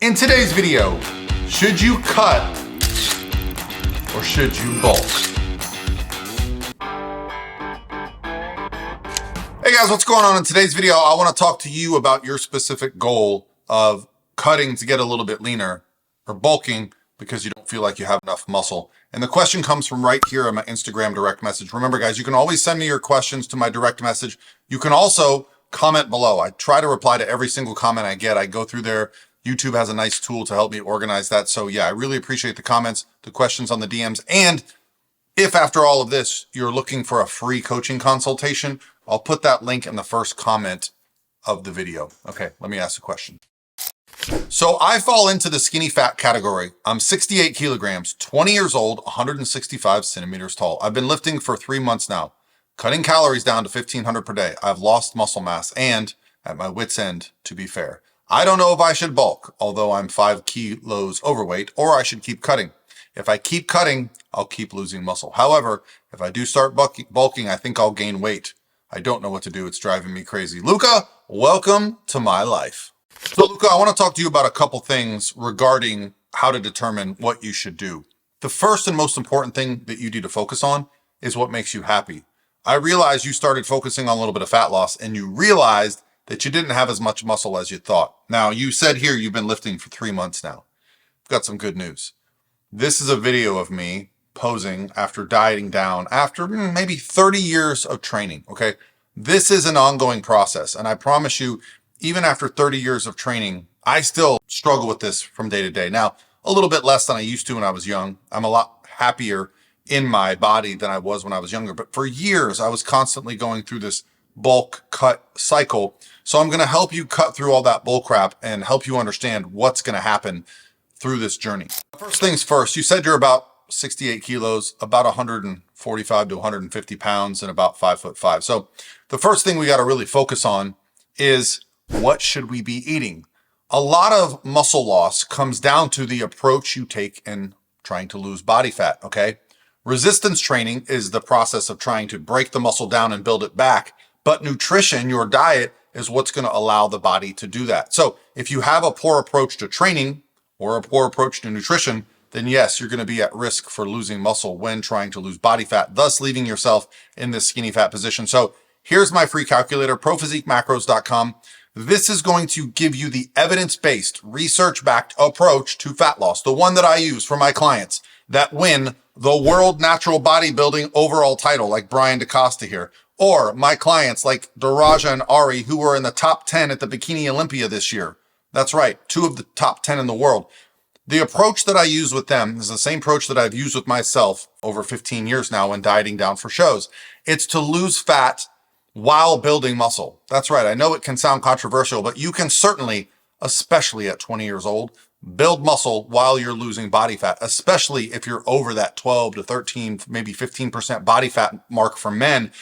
In today's video, should you cut or should you bulk? Hey guys, what's going on? In today's video, I want to talk to you about your specific goal of cutting to get a little bit leaner or bulking because you don't feel like you have enough muscle. And the question comes from right here on my Instagram direct message. Remember guys, you can always send me your questions to my direct message. You can also comment below. I try to reply to every single comment I get. I go through there. YouTube has a nice tool to help me organize that. So yeah, I really appreciate the comments, the questions on the DMs. And if after all of this, you're looking for a free coaching consultation, I'll put that link in the first comment of the video. Okay, let me ask a question. So I fall into the skinny fat category. I'm 68 kilograms, 20 years old, 165 centimeters tall. I've been lifting for 3 months now, cutting calories down to 1,500 per day. I've lost muscle mass and at my wit's end, to be fair. I don't know if I should bulk, although I'm 5 kilos overweight, or I should keep cutting. If I keep cutting, I'll keep losing muscle. However, if I do start bulking, I think I'll gain weight. I don't know what to do. It's driving me crazy. Luca, welcome to my life. So Luca, I want to talk to you about a couple things regarding how to determine what you should do. The first and most important thing that you need to focus on is what makes you happy. I realized you started focusing on a little bit of fat loss and you realized that you didn't have as much muscle as you thought. Now, you said here you've been lifting for 3 months now. I've got some good news. This is a video of me posing after dieting down after maybe 30 years of training, okay? This is an ongoing process, and I promise you, even after 30 years of training, I still struggle with this from day to day. Now, a little bit less than I used to when I was young. I'm a lot happier in my body than I was when I was younger, but for years, I was constantly going through this bulk cut cycle. So I'm going to help you cut through all that bull crap and help you understand what's going to happen through this journey. First things first, you said you're about 68 kilos, about 145 to 150 pounds and about 5'5". So the first thing we got to really focus on is what should we be eating? A lot of muscle loss comes down to the approach you take in trying to lose body fat, okay? Resistance training is the process of trying to break the muscle down and build it back. But nutrition, your diet, is what's going to allow the body to do that. So if you have a poor approach to training or a poor approach to nutrition, then yes, you're going to be at risk for losing muscle when trying to lose body fat, thus leaving yourself in this skinny fat position. So here's my free calculator, prophysiquemacros.com. This is going to give you the evidence-based, research-backed approach to fat loss, the one that I use for my clients that win the World Natural Bodybuilding overall title, like Brian DaCosta here, or my clients like Daraja and Ari, who were in the top 10 at the Bikini Olympia this year. That's right, 2 of the top 10 in the world. The approach that I use with them is the same approach that I've used with myself over 15 years now when dieting down for shows. It's to lose fat while building muscle. That's right, I know it can sound controversial, but you can certainly, especially at 20 years old, build muscle while you're losing body fat, especially if you're over that 12 to 13, maybe 15% body fat mark for men,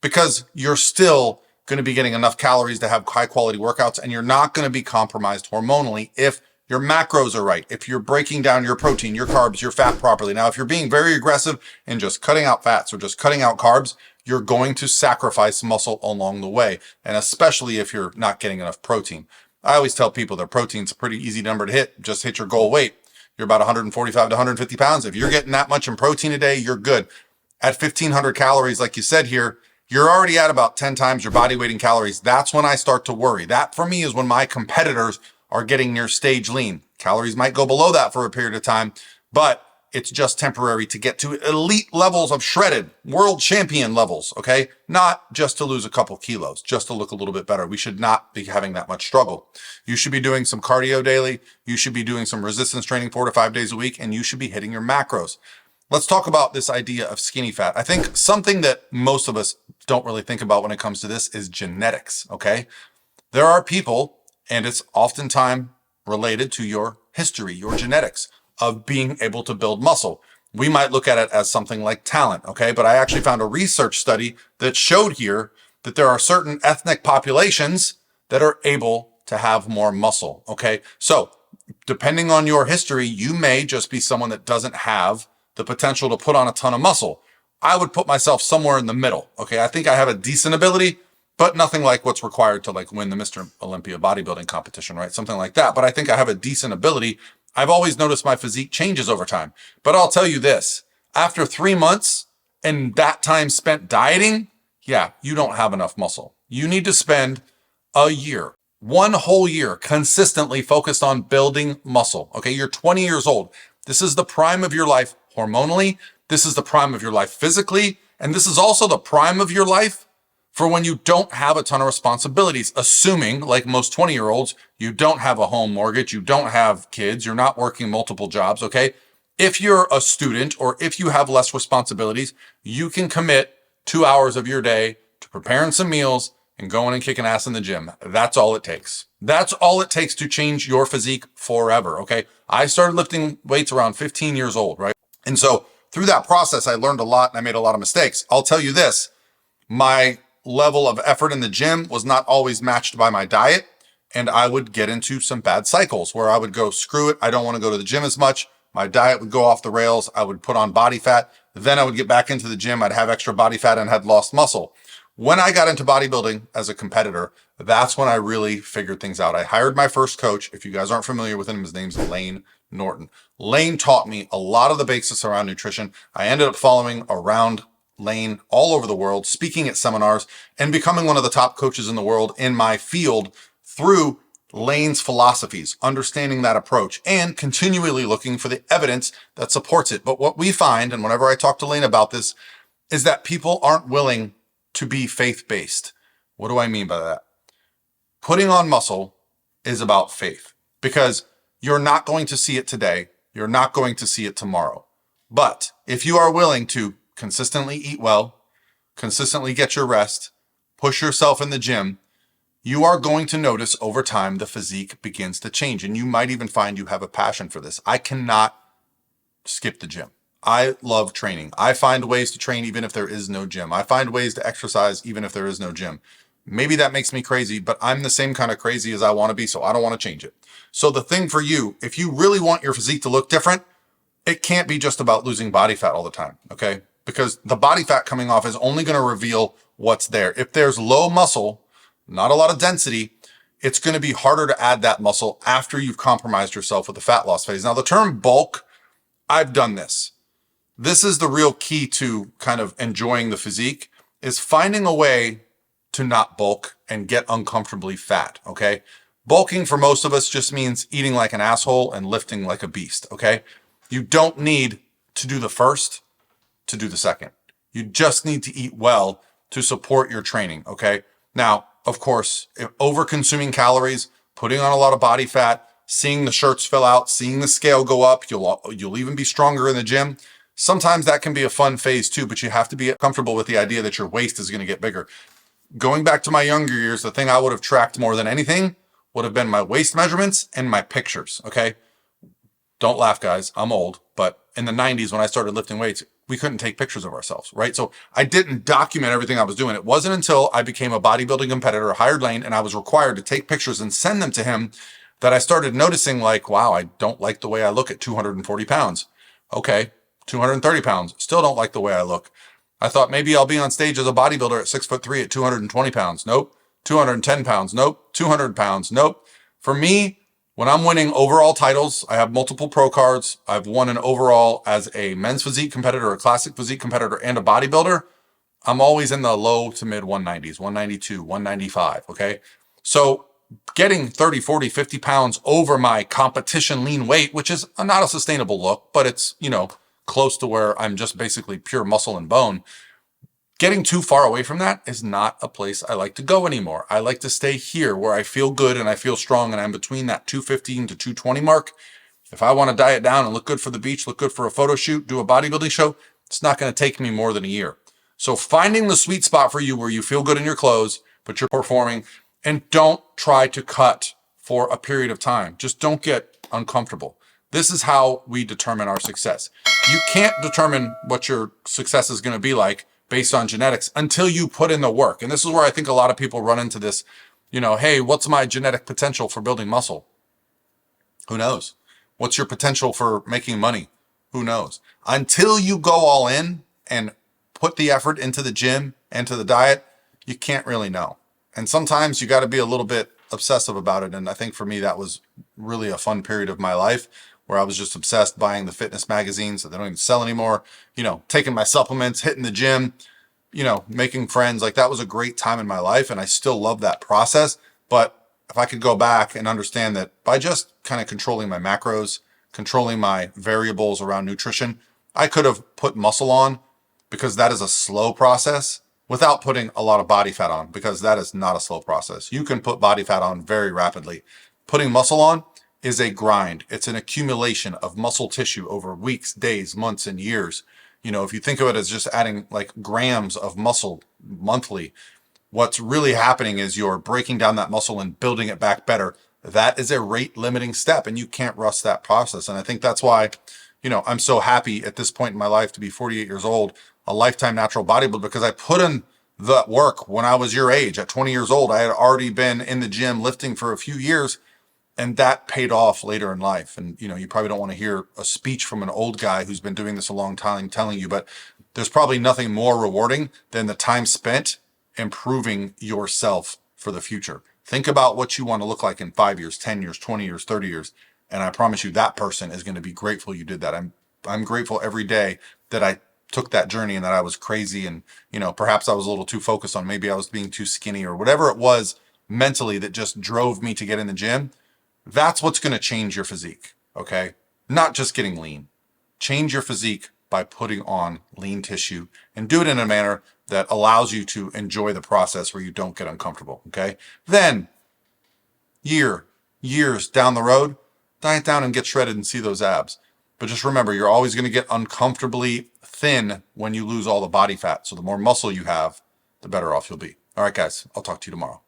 because you're still going to be getting enough calories to have high quality workouts and you're not going to be compromised hormonally if your macros are right, if you're breaking down your protein, your carbs, your fat properly. Now, if you're being very aggressive and just cutting out fats or just cutting out carbs, you're going to sacrifice muscle along the way, and especially if you're not getting enough protein. I always tell people that protein's a pretty easy number to hit. Just hit your goal weight. You're about 145 to 150 pounds. If you're getting that much in protein a day, you're good. At 1,500 calories, like you said here, you're already at about 10 times your body weight in calories. That's when I start to worry. That for me is when my competitors are getting near stage lean. Calories might go below that for a period of time, but it's just temporary to get to elite levels of shredded, world champion levels, okay? Not just to lose a couple kilos, just to look a little bit better. We should not be having that much struggle. You should be doing some cardio daily. You should be doing some resistance training 4 to 5 days a week, and you should be hitting your macros. Let's talk about this idea of skinny fat. I think something that most of us don't really think about when it comes to this is genetics, okay? There are people, and it's oftentimes related to your history, your genetics of being able to build muscle. We might look at it as something like talent, okay? But I actually found a research study that showed here that there are certain ethnic populations that are able to have more muscle, okay? So depending on your history, you may just be someone that doesn't have the potential to put on a ton of muscle. I would put myself somewhere in the middle, okay? I think I have a decent ability, but nothing like what's required to like win the Mr. Olympia bodybuilding competition, right? Something like that. But I think I have a decent ability. I've always noticed my physique changes over time. But I'll tell you this, after 3 months and that time spent dieting, yeah, you don't have enough muscle. You need to spend a year, 1 whole year consistently focused on building muscle. Okay, you're 20 years old. This is the prime of your life hormonally. This is the prime of your life physically. And this is also the prime of your life for when you don't have a ton of responsibilities, assuming, like most 20-year-olds, you don't have a home mortgage, you don't have kids, you're not working multiple jobs, okay? If you're a student or if you have less responsibilities, you can commit 2 hours of your day to preparing some meals and going and kicking ass in the gym. That's all it takes. That's all it takes to change your physique forever, okay? I started lifting weights around 15 years old, right? And so through that process, I learned a lot and I made a lot of mistakes. I'll tell you this, my level of effort in the gym was not always matched by my diet. And I would get into some bad cycles where I would go, screw it, I don't want to go to the gym as much. My diet would go off the rails. I would put on body fat. Then I would get back into the gym. I'd have extra body fat and had lost muscle. When I got into bodybuilding as a competitor, that's when I really figured things out. I hired my first coach. If you guys aren't familiar with him, his name's Lane Norton. Lane taught me a lot of the basics around nutrition. I ended up following around Lane all over the world, speaking at seminars and becoming one of the top coaches in the world in my field through Lane's philosophies, understanding that approach and continually looking for the evidence that supports it. But what we find, and whenever I talk to Lane about this, is that people aren't willing to be faith-based. What do I mean by that? Putting on muscle is about faith because you're not going to see it today. You're not going to see it tomorrow. But if you are willing to consistently eat well, consistently get your rest, push yourself in the gym, you are going to notice over time the physique begins to change. And you might even find you have a passion for this. I cannot skip the gym. I love training. I find ways to train even if there is no gym. I find ways to exercise even if there is no gym. Maybe that makes me crazy, but I'm the same kind of crazy as I want to be, so I don't want to change it. So the thing for you, if you really want your physique to look different, it can't be just about losing body fat all the time, okay? Because the body fat coming off is only going to reveal what's there. If there's low muscle, not a lot of density, it's going to be harder to add that muscle after you've compromised yourself with the fat loss phase. Now, the term bulk, I've done this. This is the real key to kind of enjoying the physique, is finding a way to not bulk and get uncomfortably fat, okay? Bulking for most of us just means eating like an asshole and lifting like a beast, okay? You don't need to do the first to do the second. You just need to eat well to support your training, okay? Now, of course, if over-consuming calories, putting on a lot of body fat, seeing the shirts fill out, seeing the scale go up, you'll even be stronger in the gym. Sometimes that can be a fun phase too, but you have to be comfortable with the idea that your waist is going to get bigger. Going back to my younger years, the thing I would have tracked more than anything would have been my waist measurements and my pictures, okay? Don't laugh, guys. I'm old, but in the 90s when I started lifting weights, we couldn't take pictures of ourselves, right? So I didn't document everything I was doing. It wasn't until I became a bodybuilding competitor, hired Lane, and I was required to take pictures and send them to him that I started noticing like, wow, I don't like the way I look at 240 pounds. Okay, 230 pounds. Still don't like the way I look. I thought maybe I'll be on stage as a bodybuilder at 6'3" at 220 pounds. Nope. 210 pounds. Nope. 200 pounds. Nope. For me, when I'm winning overall titles, I have multiple pro cards. I've won an overall as a men's physique competitor, a classic physique competitor, and a bodybuilder. I'm always in the low to mid 190s, 192, 195. Okay. So getting 30, 40, 50 pounds over my competition lean weight, which is not a sustainable look, but it's, close to where I'm just basically pure muscle and bone. Getting too far away from that is not a place I like to go anymore. I like to stay here where I feel good and I feel strong and I'm between that 215 to 220 mark. If I want to diet down and look good for the beach, look good for a photo shoot, do a bodybuilding show, it's not going to take me more than a year. So finding the sweet spot for you where you feel good in your clothes, but you're performing, and don't try to cut for a period of time. Just don't get uncomfortable. This is how we determine our success. You can't determine what your success is going to be like based on genetics until you put in the work. And this is where I think a lot of people run into this, hey, what's my genetic potential for building muscle? Who knows? What's your potential for making money? Who knows? Until you go all in and put the effort into the gym and to the diet, you can't really know. And sometimes you got to be a little bit obsessive about it. And I think for me, that was really a fun period of my life where I was just obsessed buying the fitness magazines that they don't even sell anymore, taking my supplements, hitting the gym, making friends. Like, that was a great time in my life. And I still love that process. But if I could go back and understand that by just kind of controlling my macros, controlling my variables around nutrition, I could have put muscle on, because that is a slow process, without putting a lot of body fat on, because that is not a slow process. You can put body fat on very rapidly. Putting muscle on is a grind. It's an accumulation of muscle tissue over weeks, days, months, and years. If you think of it as just adding like grams of muscle monthly, what's really happening is you're breaking down that muscle and building it back better. That is a rate limiting step, and you can't rush that process. And I think that's why, I'm so happy at this point in my life to be 48 years old, a lifetime natural bodybuilder, because I put in the work when I was your age. At 20 years old, I had already been in the gym lifting for a few years, and that paid off later in life. And, you probably don't want to hear a speech from an old guy who's been doing this a long time telling you, but there's probably nothing more rewarding than the time spent improving yourself for the future. Think about what you want to look like in 5 years, 10 years, 20 years, 30 years. And I promise you that person is going to be grateful you did that. I'm grateful every day that I took that journey and that I was crazy. And, perhaps I was a little too focused on, maybe I was being too skinny or whatever it was mentally that just drove me to get in the gym. That's what's going to change your physique. Okay. Not just getting lean. Change your physique by putting on lean tissue, and do it in a manner that allows you to enjoy the process where you don't get uncomfortable. Okay. Then years down the road, diet down and get shredded and see those abs. But just remember, you're always going to get uncomfortably thin when you lose all the body fat. So the more muscle you have, the better off you'll be. All right, guys, I'll talk to you tomorrow.